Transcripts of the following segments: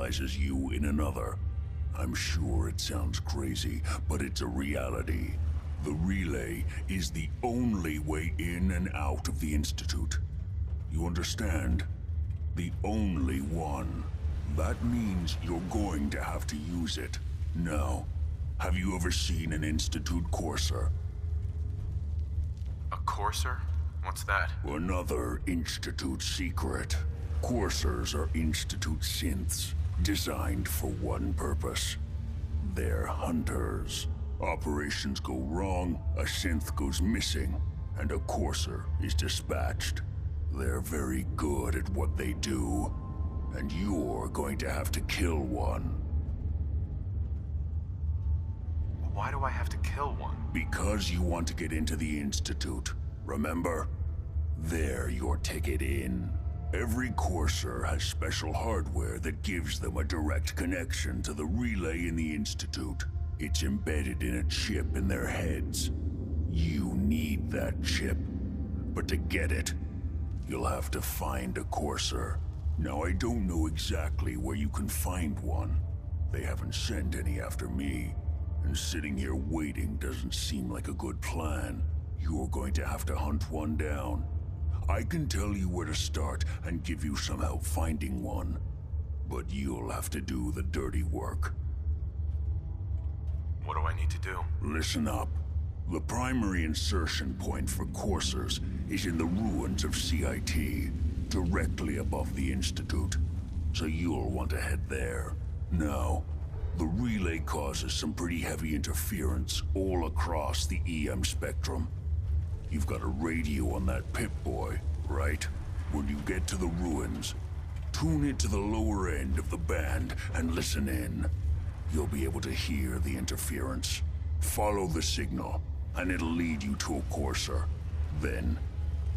specializes you in another. I'm sure it sounds crazy, but it's a reality. The relay is the only way in and out of the Institute. You understand? The only one. That means you're going to have to use it. Now, have you ever seen an Institute Courser? A Courser? What's that? Another Institute secret. Coursers are Institute synths, designed for one purpose. They're hunters. Operations go wrong, a synth goes missing, and a Courser is dispatched. They're very good at what they do, and you're going to have to kill one. Why do I have to kill one? Because you want to get into the Institute, remember? They're your ticket in. Every Courser has special hardware that gives them a direct connection to the relay in the Institute. It's embedded in a chip in their heads. You need that chip. But to get it, you'll have to find a Courser. Now, I don't know exactly where you can find one. They haven't sent any after me. And sitting here waiting doesn't seem like a good plan. You're going to have to hunt one down. I can tell you where to start and give you some help finding one. But you'll have to do the dirty work. What do I need to do? Listen up. The primary insertion point for coursers is in the ruins of CIT, directly above the Institute. So you'll want to head there. Now, the relay causes some pretty heavy interference all across the EM spectrum. You've got a radio on that Pip-Boy, right? When you get to the ruins, tune it to the lower end of the band and listen in. You'll be able to hear the interference. Follow the signal, and it'll lead you to a courser. Then,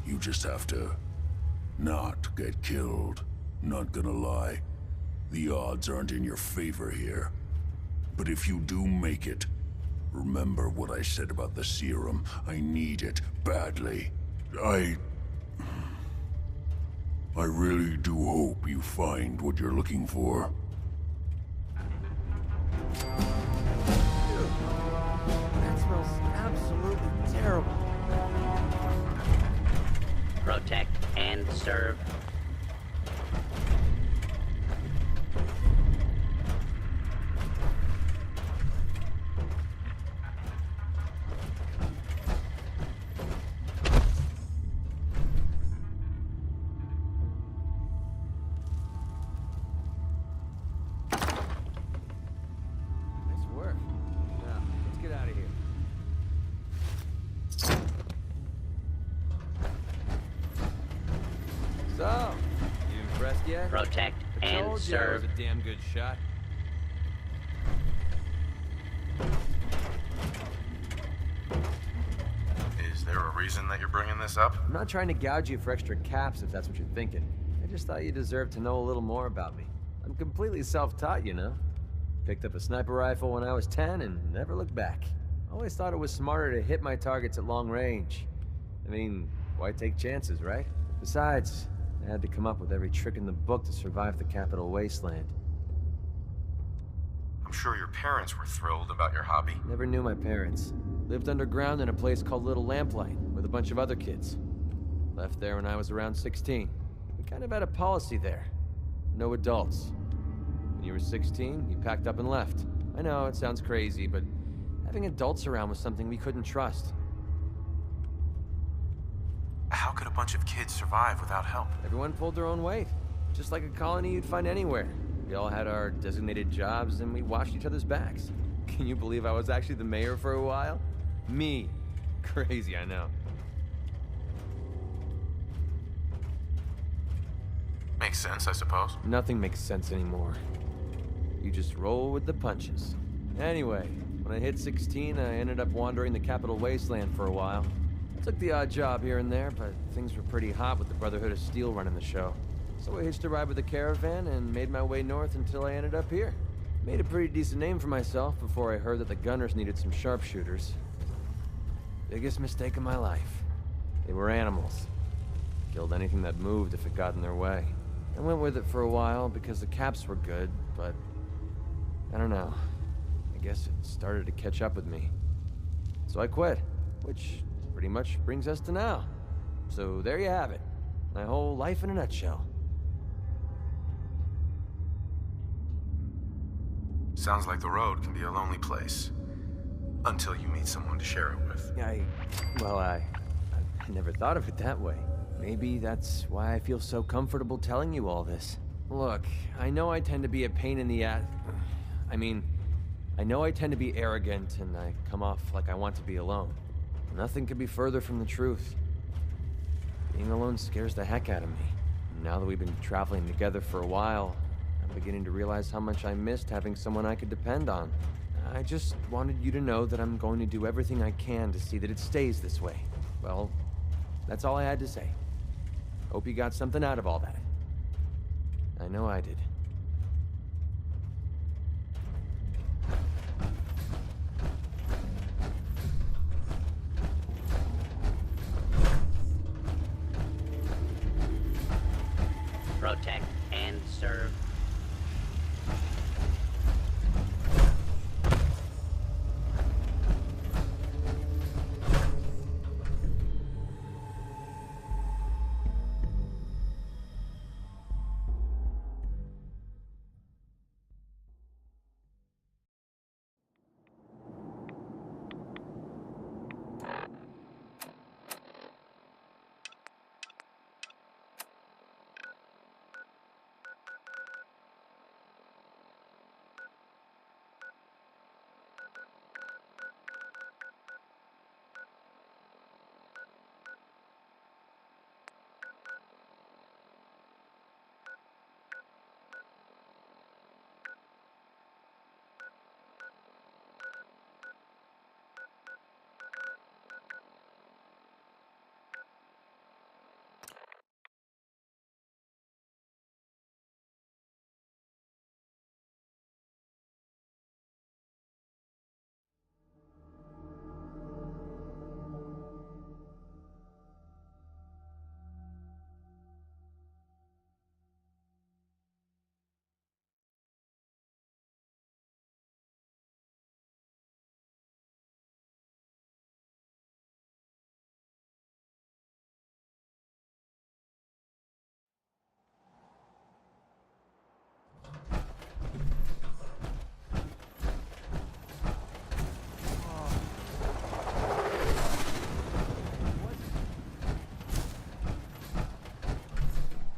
you just have to not get killed. Not gonna lie, the odds aren't in your favor here. But if you do make it, remember what I said about the serum. I need it badly. I really do hope you find what you're looking for. That smells absolutely terrible. Protect and serve. So, you impressed yet? Protect and I told you I serve. was a damn good shot. Is there a reason that you're bringing this up? I'm not trying to gouge you for extra caps if that's what you're thinking. I just thought you deserved to know a little more about me. I'm completely self-taught, you know? Picked up a sniper rifle when I was 10 and never looked back. Always thought it was smarter to hit my targets at long range. I mean, why take chances, right? Besides, I had to come up with every trick in the book to survive the Capital Wasteland. I'm sure your parents were thrilled about your hobby. Never knew my parents. Lived underground in a place called Little Lamplight with a bunch of other kids. Left there when I was around 16. We kind of had a policy there. No adults. When you were 16, you packed up and left. I know, it sounds crazy, but having adults around was something we couldn't trust. How could a bunch of kids survive without help? Everyone pulled their own weight. Just like a colony you'd find anywhere. We all had our designated jobs and we watched each other's backs. Can you believe I was actually the mayor for a while? Me. Crazy, I know. Makes sense, I suppose. Nothing makes sense anymore. You just roll with the punches. Anyway, when I hit 16, I ended up wandering the Capital Wasteland for a while. I took the odd job here and there, but things were pretty hot with the Brotherhood of Steel running the show. So I hitched a ride with a caravan and made my way north until I ended up here. Made a pretty decent name for myself before I heard that the Gunners needed some sharpshooters. Biggest mistake of my life. They were animals. Killed anything that moved if it got in their way. I went with it for a while because the caps were good, but I don't know. I guess it started to catch up with me. So I quit, which pretty much brings us to now. So there you have it. My whole life in a nutshell. Sounds like the road can be a lonely place. Until you meet someone to share it with. I never thought of it that way. Maybe that's why I feel so comfortable telling you all this. Look, I know I tend to be a pain in the ass. I know I tend to be arrogant and I come off like I want to be alone. Nothing could be further from the truth. Being alone scares the heck out of me. Now that we've been traveling together for a while, I'm beginning to realize how much I missed having someone I could depend on. I just wanted you to know that I'm going to do everything I can to see that it stays this way. Well, that's all I had to say. Hope you got something out of all that. I know I did. Protect and serve.